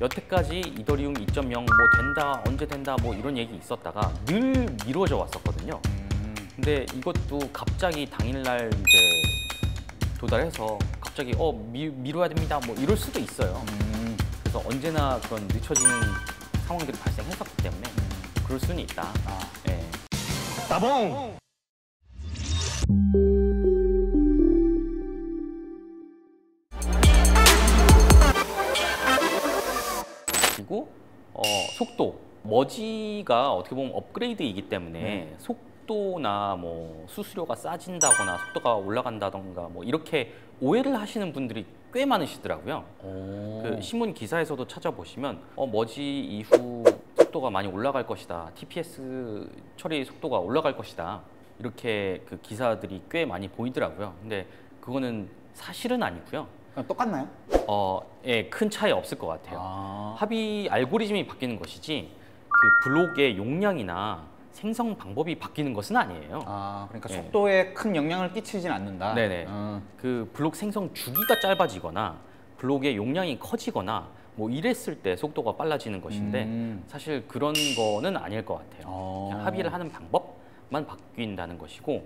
여태까지 이더리움 2.0 뭐 된다, 언제 된다 뭐 이런 얘기 있었다가 늘 미뤄져 왔었거든요. 근데 이것도 갑자기 당일날 이제 도달해서 갑자기 미뤄야 됩니다 뭐 이럴 수도 있어요. 그래서 언제나 그런 늦춰지는 상황들이 발생했었기 때문에 그럴 수는 있다. 네. 따봉! 그리고 속도. 머지가 어떻게 보면 업그레이드이기 때문에 속도나 뭐 수수료가 싸진다거나 속도가 올라간다던가 뭐 이렇게 오해를 하시는 분들이 꽤 많으시더라고요. 그 신문 기사에서도 찾아보시면 머지 이후 속도가 많이 올라갈 것이다. TPS 처리 속도가 올라갈 것이다. 이렇게 그 기사들이 꽤 많이 보이더라고요. 근데 그거는 사실은 아니고요. 똑같나요? 예, 큰 차이 없을 것 같아요. 합의 알고리즘이 바뀌는 것이지 그 블록의 용량이나 생성 방법이 바뀌는 것은 아니에요. 그러니까 속도에 큰 영향을 끼치진 않는다. 네네. 그 블록 생성 주기가 짧아지거나 블록의 용량이 커지거나 뭐 이랬을 때 속도가 빨라지는 것인데 사실 그런 거는 아닐 것 같아요. 그냥 합의를 하는 방법만 바뀐다는 것이고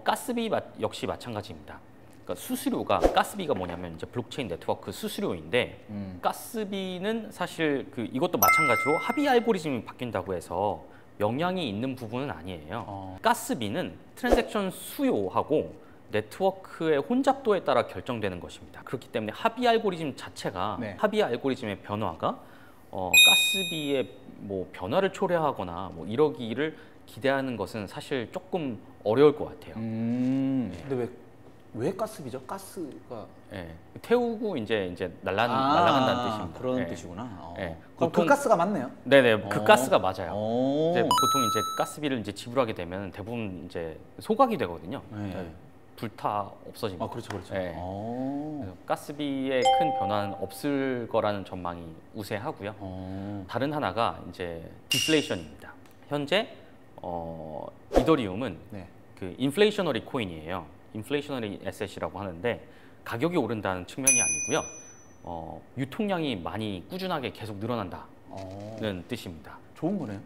가스비 역시 마찬가지입니다. 그러니까 수수료가 가스비가 뭐냐면 이제 블록체인 네트워크 수수료인데 가스비는 사실 이것도 마찬가지로 합의 알고리즘이 바뀐다고 해서 영향이 있는 부분은 아니에요. 가스비는 트랜잭션 수요하고 네트워크의 혼잡도에 따라 결정되는 것입니다. 그렇기 때문에 합의 알고리즘 자체가 합의 알고리즘의 변화가 가스비의 뭐 변화를 초래하거나 뭐 이러기를 기대하는 것은 사실 조금 어려울 것 같아요. 근데 왜 가스비죠? 가스가 태우고 이제 날아간다는 뜻입니다. 그런 뜻이구나. 그럼 보통 그 가스가 맞네요. 네네, 그 가스가 맞아요. 이제 보통 이제 가스비를 이제 지불하게 되면 대부분 이제 소각이 되거든요. 불타 없어집니다. 그렇죠, 그렇죠. 그래서 가스비의 큰 변화는 없을 거라는 전망이 우세하고요. 다른 하나가 이제 디플레이션입니다. 현재 이더리움은 그 인플레이셔너리 코인이에요. 인플레이셔너리 에셋이라고 하는데 가격이 오른다는 측면이 아니고요. 유통량이 많이 꾸준하게 계속 늘어난다는 뜻입니다. 좋은 거네요.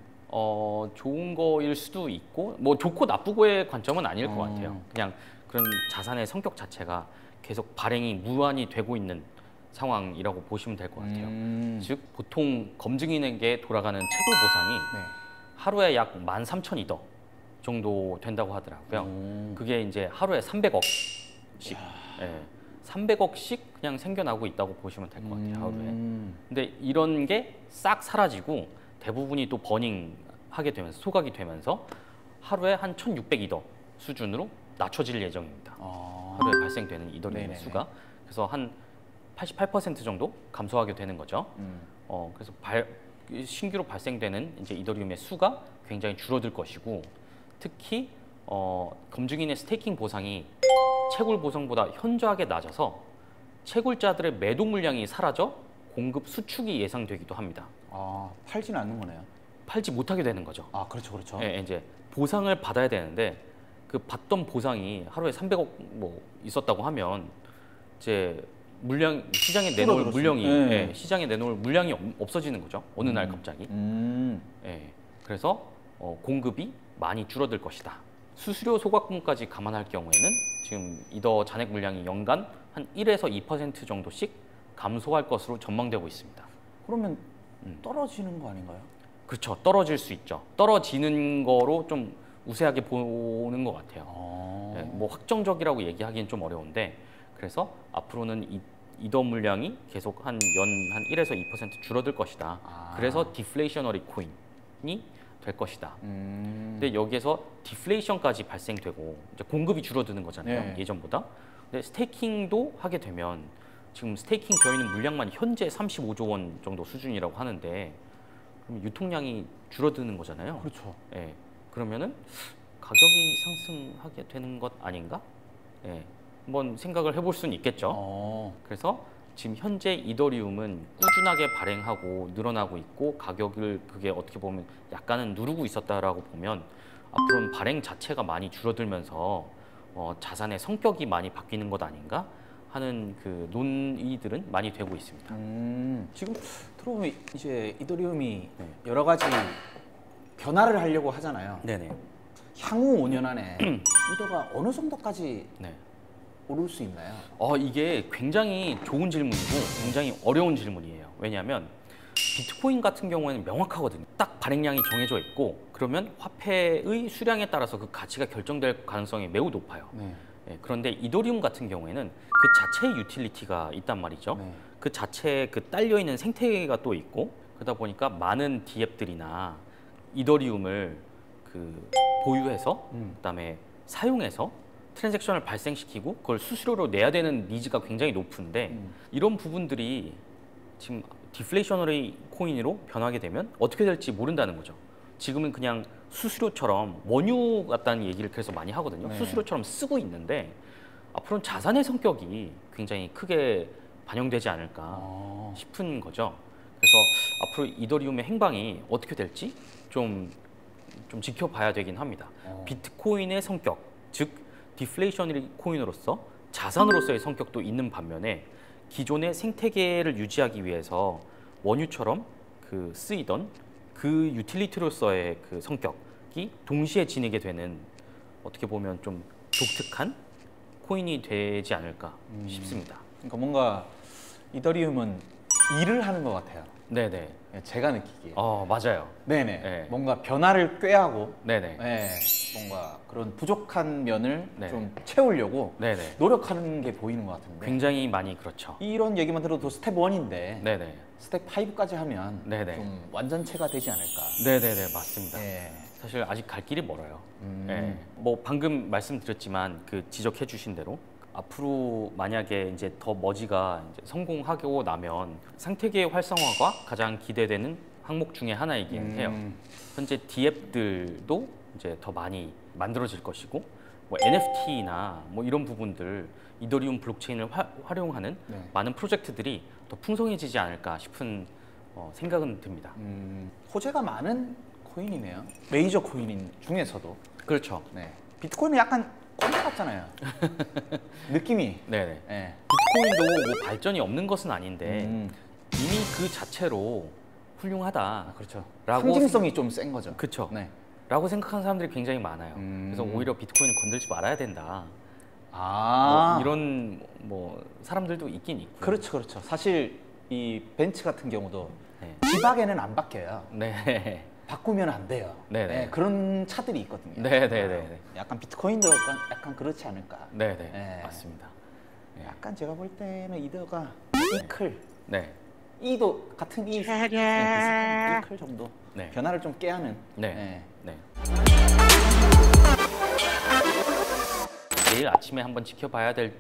좋은 거일 수도 있고 뭐 좋고 나쁘고의 관점은 아닐 것 같아요. 그냥 그런 자산의 성격 자체가 계속 발행이 무한히 되고 있는 상황이라고 보시면 될 것 같아요. 즉 보통 검증인에게 돌아가는 채굴 보상이 하루에 약 13,000이더 정도 된다고 하더라고요. 그게 이제 하루에 300억씩, 300억씩 그냥 생겨나고 있다고 보시면 될 것 같아요, 하루에. 근데 이런 게 싹 사라지고 대부분이 또 버닝하게 되면서 소각이 되면서 하루에 한 1,600이더 수준으로 낮춰질 예정입니다. 하루에 발생되는 이더리움의 수가. 그래서 한 88% 정도 감소하게 되는 거죠. 그래서 신규로 발생되는 이제 이더리움의 수가 굉장히 줄어들 것이고, 특히 검증인의 스테이킹 보상이 채굴 보상보다 현저하게 낮아서 채굴자들의 매도 물량이 사라져 공급 수축이 예상되기도 합니다. 팔지는 않는 거네요. 팔지 못하게 되는 거죠. 그렇죠, 그렇죠. 이제 보상을 받아야 되는데 그 받던 보상이 하루에 300억 뭐 있었다고 하면 이제 시장에 내놓을 물량이 시장에 내놓을 물량이 없어지는 거죠. 어느 날 갑자기. 그래서 공급이 많이 줄어들 것이다. 수수료 소각분까지 감안할 경우에는 지금 이더 잔액 물량이 연간 한 1에서 2% 정도씩 감소할 것으로 전망되고 있습니다. 그러면 떨어지는 거 아닌가요? 그렇죠. 떨어질 수 있죠. 떨어지는 거로 좀 우세하게 보는 것 같아요. 뭐 확정적이라고 얘기하기는 좀 어려운데, 그래서 앞으로는 이더 물량이 계속 한 1에서 2% 줄어들 것이다. 그래서 디플레이셔너리 코인이 될 것이다. 근데 여기에서 디플레이션까지 발생되고 이제 공급이 줄어드는 거잖아요. 예전보다. 근데 스테이킹도 하게 되면 지금 스테이킹 되어 있는 물량만 현재 35조 원 정도 수준이라고 하는데, 그럼 유통량이 줄어드는 거잖아요. 그렇죠. 그러면은 가격이 상승하게 되는 것 아닌가? 한번 생각을 해볼 수는 있겠죠. 그래서 지금 현재 이더리움은 꾸준하게 발행하고 늘어나고 있고 가격을 그게 어떻게 보면 약간은 누르고 있었다라고 보면 앞으로는 발행 자체가 많이 줄어들면서 자산의 성격이 많이 바뀌는 것 아닌가 하는 그 논의들은 많이 되고 있습니다. 지금 들어보면 이제 이더리움이 여러 가지 변화를 하려고 하잖아요. 네네. 향후 5년 안에 이더가 어느 정도까지 네. 오를 수 있나요? 이게 굉장히 좋은 질문이고 굉장히 어려운 질문이에요. 왜냐하면 비트코인 같은 경우에는 명확하거든요. 딱 발행량이 정해져 있고 그러면 화폐의 수량에 따라서 그 가치가 결정될 가능성이 매우 높아요. 네. 그런데 이더리움 같은 경우에는 그 자체의 유틸리티가 있단 말이죠. 네. 그 자체에 그 딸려 있는 생태계가 또 있고 그러다 보니까 많은 디앱들이나 이더리움을 그 보유해서 그다음에 사용해서 트랜잭션을 발생시키고 그걸 수수료로 내야 되는 니즈가 굉장히 높은데 이런 부분들이 지금 디플레이셔너리 코인으로 변하게 되면 어떻게 될지 모른다는 거죠. 지금은 그냥 수수료처럼 원유 같다는 얘기를 그래서 많이 하거든요. 네. 수수료처럼 쓰고 있는데 앞으로는 자산의 성격이 굉장히 크게 반영되지 않을까 싶은 거죠. 그래서 앞으로 이더리움의 행방이 어떻게 될지 좀 지켜봐야 되긴 합니다. 비트코인의 성격, 즉 디플레이셔너리 코인으로서 자산으로서의 성격도 있는 반면에 기존의 생태계를 유지하기 위해서 원유처럼 그 쓰이던 그 유틸리티로서의 그 성격이 동시에 지니게 되는 어떻게 보면 좀 독특한 코인이 되지 않을까 싶습니다. 그러니까 뭔가 이더리움은 일을 하는 것 같아요. 네네. 제가 느끼기에. 맞아요. 네네. 네. 뭔가 변화를 꾀하고 네네. 네. 뭔가 그런 부족한 면을 네. 좀 채우려고 네네. 노력하는 게 보이는 것 같은데 굉장히 많이 그렇죠. 이런 얘기만 들어도 스텝 1인데 네네. 스텝 5까지 하면 네네. 좀 완전체가 되지 않을까. 네네네. 맞습니다. 네. 사실 아직 갈 길이 멀어요. 네. 뭐 방금 말씀드렸지만 그 지적해 주신 대로 앞으로 만약에 이제 더 머지가 이제 성공하고 나면 생태계 활성화가 가장 기대되는 항목 중에 하나이긴 해요. 현재 디앱들도 이제 더 많이 만들어질 것이고 뭐 NFT나 뭐 이런 부분들 이더리움 블록체인을 활용하는 네. 많은 프로젝트들이 더 풍성해지지 않을까 싶은 생각은 듭니다. 호재가 많은 코인이네요. 메이저 코인 중에서도. 그렇죠. 네. 비트코인은 약간 꼰대 같잖아요. 느낌이. 네네. 네. 비트코인도 뭐 발전이 없는 것은 아닌데 이미 그 자체로 훌륭하다. 그렇죠. 라고 상징성이 좀 센 거죠. 그렇죠. 네. 라고 생각하는 사람들이 굉장히 많아요. 그래서 오히려 비트코인을 건들지 말아야 된다. 아. 뭐 이런 뭐 사람들도 있긴 있고. 그렇죠, 그렇죠. 사실 이 벤츠 같은 경우도 네. 지박에는 안 바뀌어요. 네. 바꾸면 안 돼요. 네네. 네, 그런 차들이 있거든요. 네네네. 약간 비트코인도 약간 그렇지 않을까. 네네. 네. 맞습니다. 네. 약간 제가 볼 때는 이더가 이클, 네. 이도 같은 이 비슷한 이클 정도 네. 변화를 좀 깨하는. 네. 네. 내일 아침에 한번 지켜봐야 되는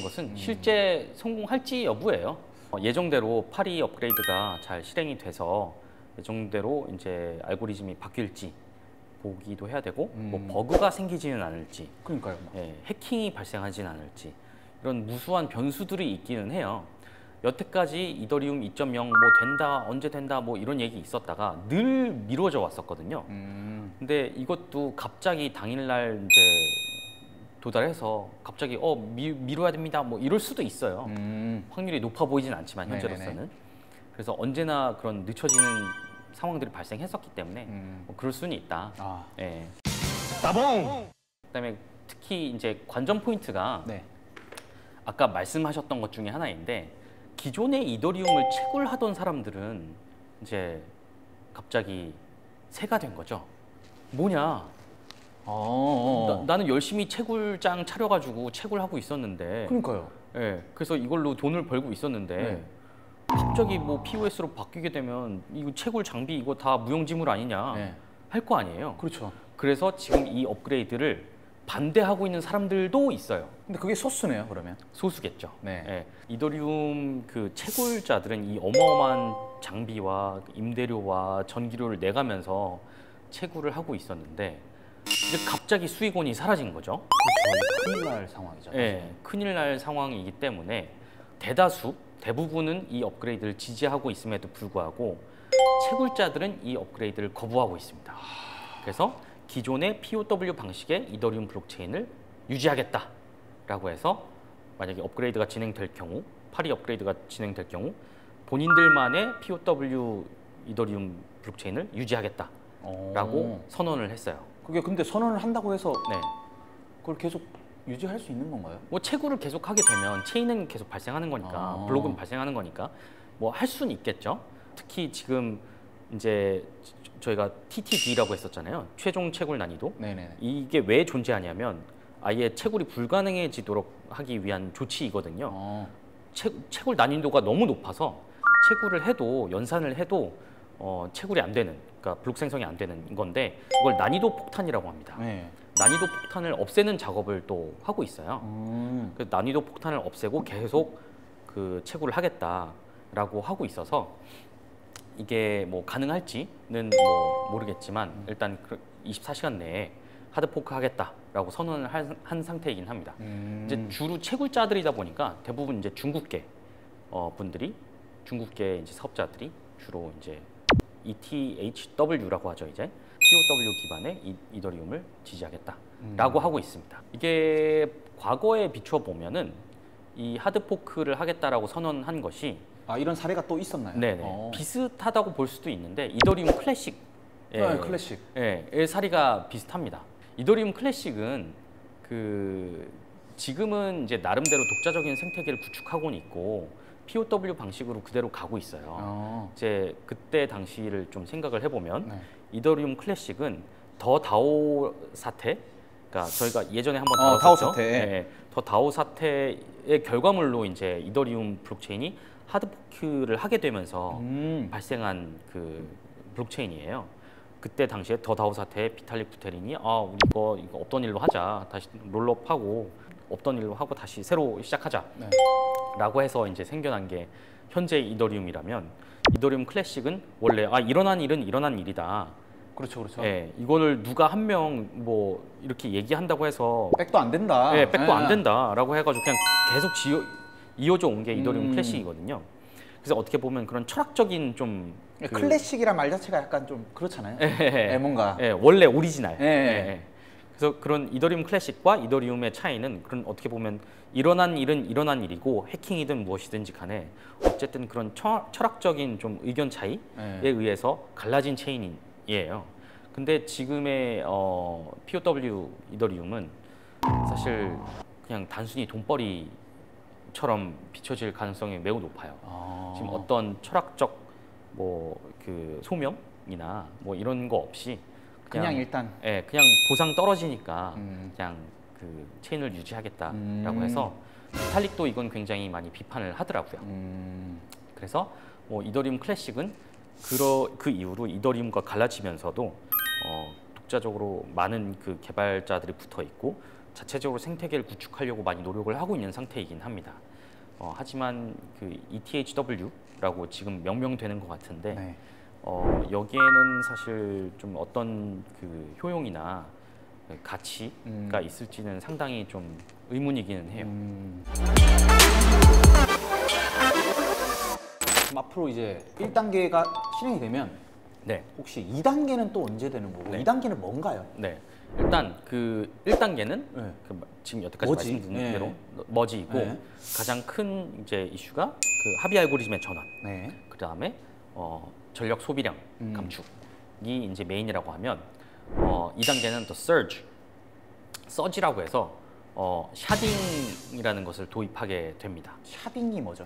것은 실제 성공할지 여부예요. 예정대로 파리 업그레이드가 잘 실행이 돼서 예정대로 이제 알고리즘이 바뀔지 보기도 해야 되고 뭐 버그가 생기지는 않을지, 그러니까요. 해킹이 발생하지는 않을지 이런 무수한 변수들이 있기는 해요. 여태까지 이더리움 2.0 뭐 된다, 언제 된다 뭐 이런 얘기 있었다가 늘 미뤄져 왔었거든요. 근데 이것도 갑자기 당일날 이제 도달해서 갑자기 미뤄야 됩니다 뭐 이럴 수도 있어요. 확률이 높아 보이진 않지만 현재로서는. 네네네. 그래서 언제나 그런 늦춰지는 상황들이 발생했었기 때문에 뭐 그럴 수는 있다. 예. 따봉. 그다음에 특히 이제 관전 포인트가 네. 아까 말씀하셨던 것 중에 하나인데 기존의 이더리움을 채굴하던 사람들은 이제 갑자기 새가 된 거죠. 뭐냐? 나는 열심히 채굴장 차려가지고 채굴하고 있었는데, 그러니까요. 예, 그래서 이걸로 돈을 벌고 있었는데 네. 갑자기 뭐 POS로 바뀌게 되면 이거 채굴 장비 이거 다 무용지물 아니냐 네. 할 거 아니에요. 그렇죠. 그래서 지금 이 업그레이드를 반대하고 있는 사람들도 있어요. 근데 그게 소수네요, 그러면. 소수겠죠. 네. 예, 이더리움 그 채굴자들은 이 어마어마한 장비와 임대료와 전기료를 내가면서 채굴을 하고 있었는데 이제 갑자기 수익원이 사라진 거죠. 그렇죠. 큰일 날 상황이죠. 예, 큰일 날 상황이기 때문에 대부분은 이 업그레이드를 지지하고 있음에도 불구하고 채굴자들은 이 업그레이드를 거부하고 있습니다. 그래서 기존의 POW 방식의 이더리움 블록체인을 유지하겠다라고 해서 만약에 업그레이드가 진행될 경우, 파리 업그레이드가 진행될 경우 본인들만의 POW 이더리움 블록체인을 유지하겠다라고 선언을 했어요. 그게 근데 선언을 한다고 해서 네. 그걸 계속 유지할 수 있는 건가요? 뭐 채굴을 계속하게 되면 체인은 계속 발생하는 거니까 블록은 발생하는 거니까 뭐 할 수는 있겠죠. 특히 지금 이제 저희가 TTD라고 했었잖아요. 최종 채굴 난이도. 네네. 이게 왜 존재하냐면 아예 채굴이 불가능해지도록 하기 위한 조치이거든요. 채굴 난이도가 너무 높아서 채굴을 해도 연산을 해도 채굴이 안 되는, 그러니까 블록 생성이 안 되는 건데 이걸 난이도 폭탄이라고 합니다. 네. 난이도 폭탄을 없애는 작업을 또 하고 있어요. 그 난이도 폭탄을 없애고 계속 그 채굴을 하겠다라고 하고 있어서 이게 뭐 가능할지는 뭐 모르겠지만 일단 24시간 내에 하드포크 하겠다라고 선언을 한 상태이긴 합니다. 이제 주로 채굴자들이다 보니까 대부분 이제 중국계 분들이 중국계 이제 사업자들이 주로 이제 ETHW라고 하죠. 이제 POW 기반의 이더리움을 지지하겠다라고 하고 있습니다. 이게 과거에 비춰 보면은 이 하드포크를 하겠다라고 선언한 것이 이런 사례가 또 있었나요? 네네. 비슷하다고 볼 수도 있는데 이더리움 클래식, 클래식. 의 사례가 비슷합니다. 이더리움 클래식은 그 지금은 이제 나름대로 독자적인 생태계를 구축하고는 있고 POW 방식으로 그대로 가고 있어요. 이제 그때 당시를 좀 생각을 해보면 이더리움 클래식은 더 다오 사태, 그러니까 저희가 예전에 한번 다뤘었죠. 다오 사태. 네, 더 다오 사태의 결과물로 이제 이더리움 블록체인이 하드포크를 하게 되면서 발생한 그 블록체인이에요. 그때 당시에 더 다오 사태에 비탈릭 부테린이 우리 이거 없던 일로 하자, 다시 롤업하고 없던 일로 하고 다시 새로 시작하자 라고 해서 이제 생겨난 게 현재 이더리움이라면 이더리움 클래식은 원래 일어난 일은 일어난 일이다. 그렇죠, 그렇죠. 예, 이거를 누가 한 명 뭐 이렇게 얘기한다고 해서 백도 안 된다. 예, 백도 안 된다라고 해가지고 그냥 계속 이어져 온 게 이더리움 클래식이거든요. 그래서 어떻게 보면 그런 철학적인 좀 클래식이란 말 자체가 약간 좀 그렇잖아요. 뭔가 원래 오리지널. 그래서 그런 이더리움 클래식과 이더리움의 차이는 그런 어떻게 보면 일어난 일은 일어난 일이고 해킹이든 무엇이든지 간에 어쨌든 그런 철학적인 좀 의견 차이에 의해서 갈라진 체인이에요. 근데 지금의 POW 이더리움은 사실 그냥 단순히 돈벌이처럼 비춰질 가능성이 매우 높아요. 지금 어떤 철학적 뭐 그 소명이나 뭐 이런 거 없이 그냥 일단 그냥 보상 떨어지니까 그냥 그 체인을 유지하겠다라고 해서 비탈릭도 이건 굉장히 많이 비판을 하더라고요. 그래서 뭐 이더리움 클래식은 그 이후로 이더리움과 갈라지면서도 독자적으로 많은 그 개발자들이 붙어 있고 자체적으로 생태계를 구축하려고 많이 노력을 하고 있는 상태이긴 합니다. 하지만 그 ETHW라고 지금 명명되는 것 같은데 여기에는 사실 좀 어떤 그 효용이나 가치가 있을지는 상당히 좀 의문이기는 해요. 그럼 앞으로 이제 1단계가 실행이 되면 혹시 2단계는 또 언제 되는 거고 2단계는 뭔가요? 일단 그 1단계는 그 지금 여태까지 말씀드린 대로 머지이고 가장 큰 이제 이슈가 그 하비 알고리즘의 전환. 그다음에 전력 소비량 감축이 이제 메인이라고 하면 2단계는 또 서지라고 해서 샤딩이라는 것을 도입하게 됩니다. 샤딩이 뭐죠?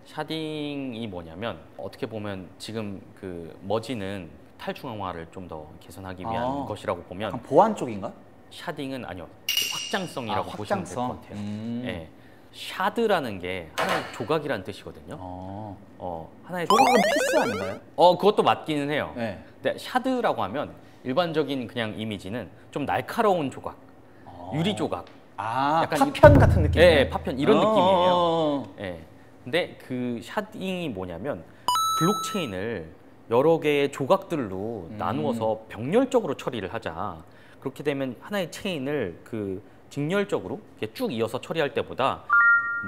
샤딩이 뭐냐면 어떻게 보면 지금 그 머지는 탈중앙화를 좀 더 개선하기 위한 것이라고 보면 보안 쪽인가? 샤딩은 아니요. 확장성이라고 보시면 될 것 같아요. 샤드라는 게 하나의 조각이라는 뜻이거든요. 하나의 조각은 피스 아닌가요? 그것도 맞기는 해요. 근데 샤드라고 하면 일반적인 그냥 이미지는 좀 날카로운 조각, 유리 조각. 약간 파편 같은 느낌. 파편 이런 느낌이에요. 근데 그 샤딩이 뭐냐면 블록체인을 여러 개의 조각들로 나누어서 병렬적으로 처리를 하자. 그렇게 되면 하나의 체인을 그 직렬적으로 이렇게 쭉 이어서 처리할 때보다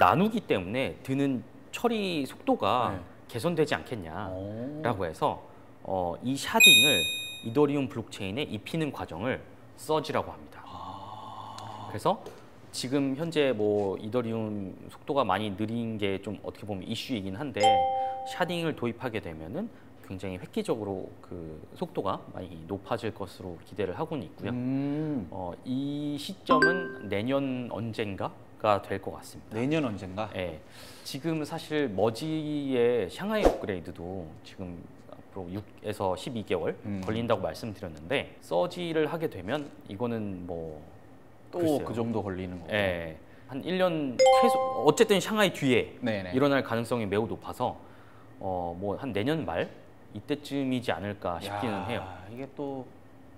나누기 때문에 드는 처리 속도가 개선되지 않겠냐라고 해서 이 샤딩을 이더리움 블록체인에 입히는 과정을 서지라고 합니다. 그래서 지금 현재 뭐 이더리움 속도가 많이 느린 게 좀 어떻게 보면 이슈이긴 한데 샤딩을 도입하게 되면은 굉장히 획기적으로 그 속도가 많이 높아질 것으로 기대를 하고는 있고요. 이 시점은 내년 언젠가가 될 것 같습니다. 내년 언젠가? 네. 지금 사실 머지의 샹하이 업그레이드도 지금 앞으로 6에서 12개월 걸린다고 말씀드렸는데 서지를 하게 되면 이거는 뭐 또 그 정도 걸리는 거고. 네. 한 1년 최소 어쨌든 샹하이 뒤에 네네. 일어날 가능성이 매우 높아서 뭐 한 내년 말 이때쯤이지 않을까 싶기는 해요. 이게 또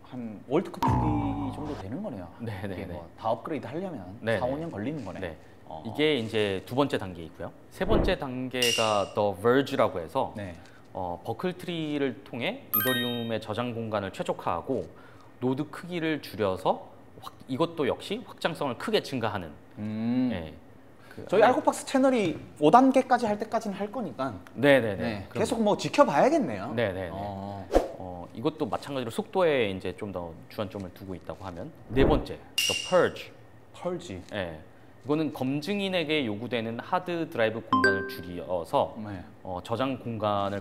한 월드컵 주기 정도 되는 거네요. 네네네. 이게 뭐 다 업그레이드 하려면 네네. 4, 5년 걸리는 거네. 네. 이게 이제 두 번째 단계이고요. 세 번째 단계가 The Verge라고 해서 네. 버클트리를 통해 이더리움의 저장 공간을 최적화하고 노드 크기를 줄여서 이것도 역시 확장성을 크게 증가하는. 네. 저희 알고박스 채널이 5단계까지 할 때까지는 할 거니까. 네네네. 네. 계속 뭐 지켜봐야겠네요. 네네네. 이것도 마찬가지로 속도에 이제 좀 더 주안점을 두고 있다고 하면 네 번째, The Purge. 펄지. 네. 이거는 검증인에게 요구되는 하드 드라이브 공간을 줄여서 네. 저장 공간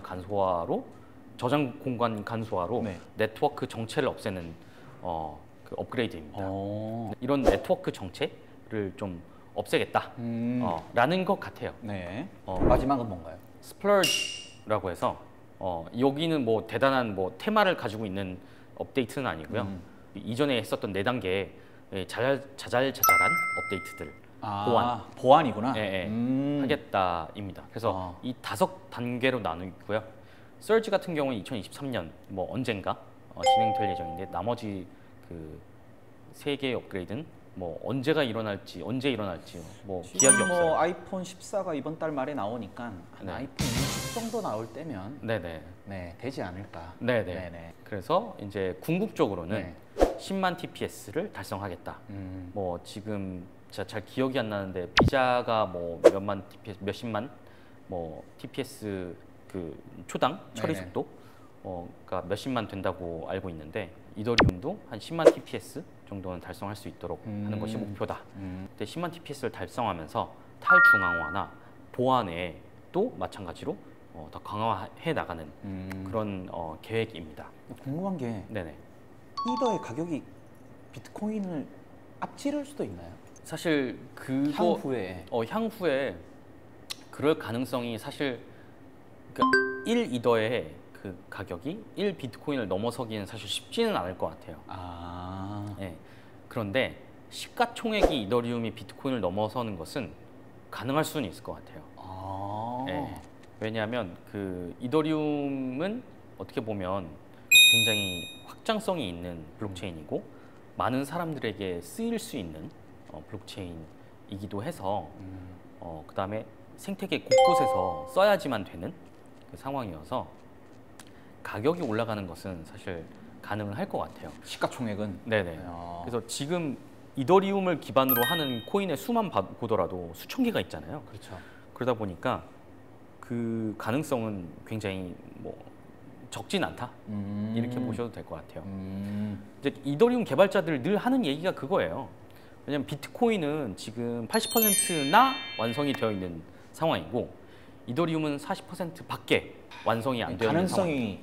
간소화로 네. 네트워크 정체를 없애는 그 업그레이드입니다. 이런 네트워크 정체를 좀 없애겠다 라는 것 같아요. 네. 마지막은 뭔가요? 스플러지라고 해서 여기는 뭐 대단한 뭐 테마를 가지고 있는 업데이트는 아니고요. 이전에 했었던 4단계 자잘자잘한 업데이트들 보완이구나. 네, 하겠다입니다. 그래서 이 5단계로 나누어 있고요. 서지 같은 경우는 2023년 뭐 언젠가 진행될 예정인데 나머지 그 3개의 업그레이드는 뭐 언제 일어날지 뭐 기약이 없어요. 뭐 아이폰 14가 이번 달 말에 나오니까 한 네. 아이폰 20 정도 나올 때면 네네. 네, 되지 않을까. 네네. 네네. 그래서 이제 궁극적으로는 네. 10만 TPS를 달성하겠다. 뭐 지금 제가 잘 기억이 안 나는데 비자가 뭐 몇만 TPS, 몇십만 뭐 TPS 그 초당 처리 네네. 속도가 몇십만 된다고 알고 있는데 이더리움도 한 10만 TPS 정도는 달성할 수 있도록 하는 것이 목표다. 근데 10만 TPS를 달성하면서 탈중앙화나 보안에 또 마찬가지로 더 강화해 나가는 그런 계획입니다. 궁금한 게 네네. 이더의 가격이 비트코인을 앞지를 수도 있나요? 사실 향후에 그럴 가능성이 사실 그러니까 1 이더의 그 가격이 1 비트코인을 넘어서기는 사실 쉽지는 않을 것 같아요. 네. 그런데 시가총액이 이더리움이 비트코인을 넘어서는 것은 가능할 수는 있을 것 같아요. 네. 왜냐하면 그 이더리움은 어떻게 보면 굉장히 확장성이 있는 블록체인이고 많은 사람들에게 쓰일 수 있는 블록체인이기도 해서 그 다음에 생태계 곳곳에서 써야지만 되는 그 상황이어서 가격이 올라가는 것은 사실 가능할 것 같아요. 시가총액은? 네네. 그래서 지금 이더리움을 기반으로 하는 코인의 수만 보더라도 수천 개가 있잖아요. 그렇죠. 그러다 보니까 그 가능성은 굉장히 뭐 적진 않다 이렇게 보셔도 될 것 같아요. 이제 이더리움 개발자들 늘 하는 얘기가 그거예요. 왜냐하면 비트코인은 지금 80%나 완성이 되어 있는 상황이고 이더리움은 40% 밖에 완성이 안 되어 있는 상황. 가능성이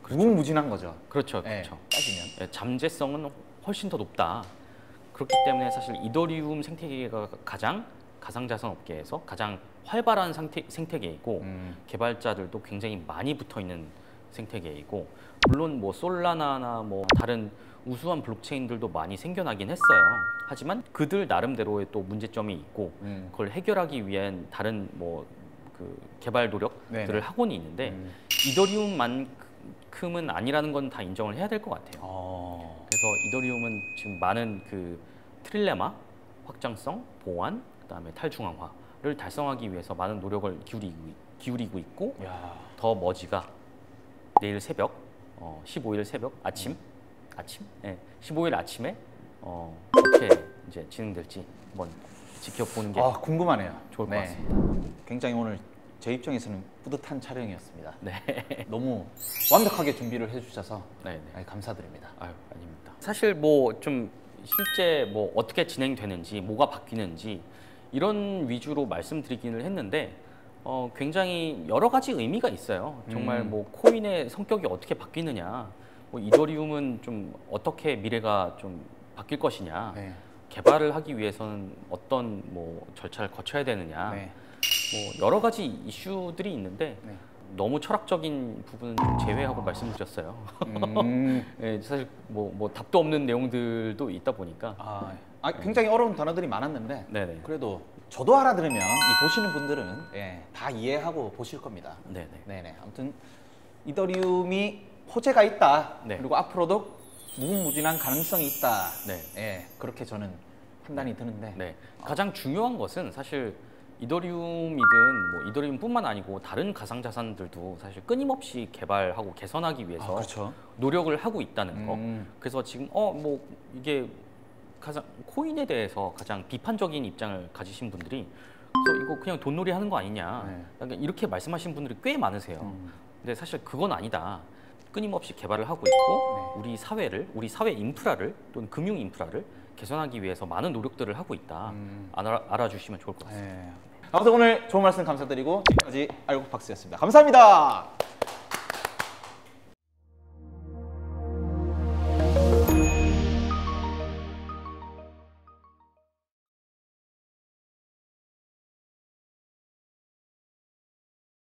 무궁무진한 거죠. 그렇죠, 네, 그렇죠. 따지면 네, 잠재성은 훨씬 더 높다. 그렇기 때문에 사실 이더리움 생태계가 가장 가상자산 업계에서 가장 활발한 생태계이고 개발자들도 굉장히 많이 붙어 있는 생태계이고 물론 뭐 솔라나나 뭐 다른 우수한 블록체인들도 많이 생겨나긴 했어요. 하지만 그들 나름대로의 또 문제점이 있고 그걸 해결하기 위한 다른 뭐 그 개발 노력들을 네네. 하고는 있는데 이더리움만큼은 아니라는 건 다 인정을 해야 될 것 같아요. 그래서 이더리움은 지금 많은 그 트릴레마, 확장성, 보안, 그다음에 탈중앙화를 달성하기 위해서 많은 노력을 기울이고 있고 더 머지가 내일 새벽 15일 새벽 아침 네, 15일 아침에 어떻게 이제 진행될지 한번 지켜보는 게 궁금하네요. 좋을 것 같습니다. 굉장히 오늘 제 입장에서는 뿌듯한 촬영이었습니다. 네. 너무 완벽하게 준비를 해주셔서 네. 감사드립니다. 아닙니다. 사실 뭐 좀 실제 뭐 어떻게 진행되는지, 뭐가 바뀌는지 이런 위주로 말씀드리기는 했는데 굉장히 여러 가지 의미가 있어요. 정말 뭐 코인의 성격이 어떻게 바뀌느냐, 뭐 이더리움은 좀 어떻게 미래가 좀 바뀔 것이냐, 네. 개발을 하기 위해서는 어떤 뭐 절차를 거쳐야 되느냐, 네. 뭐 여러 가지 이슈들이 있는데 네. 너무 철학적인 부분은 좀 제외하고 말씀드렸어요. 네, 사실 뭐 답도 없는 내용들도 있다 보니까. 굉장히 어려운 단어들이 많았는데 네네. 그래도 저도 알아들으면 이 보시는 분들은 다 이해하고 보실 겁니다. 네네. 아무튼 이더리움이 호재가 있다. 네. 그리고 앞으로도 무궁무진한 가능성이 있다. 네. 그렇게 저는 판단이 드는데. 네. 가장 중요한 것은 사실 이더리움이든 뭐 이더리움뿐만 아니고 다른 가상자산들도 사실 끊임없이 개발하고 개선하기 위해서 그렇죠. 노력을 하고 있다는 거. 그래서 지금 뭐 이게 가장 코인에 대해서 가장 비판적인 입장을 가지신 분들이 그래서 이거 그냥 돈놀이 하는 거 아니냐, 그러니까 이렇게 말씀하시는 분들이 꽤 많으세요. 근데 사실 그건 아니다. 끊임없이 개발을 하고 있고 우리 사회 인프라를 또는 금융 인프라를 개선하기 위해서 많은 노력들을 하고 있다. 알아주시면 좋을 것 같습니다. 아무튼 오늘 좋은 말씀 감사드리고 지금까지 알곡박스였습니다. 감사합니다.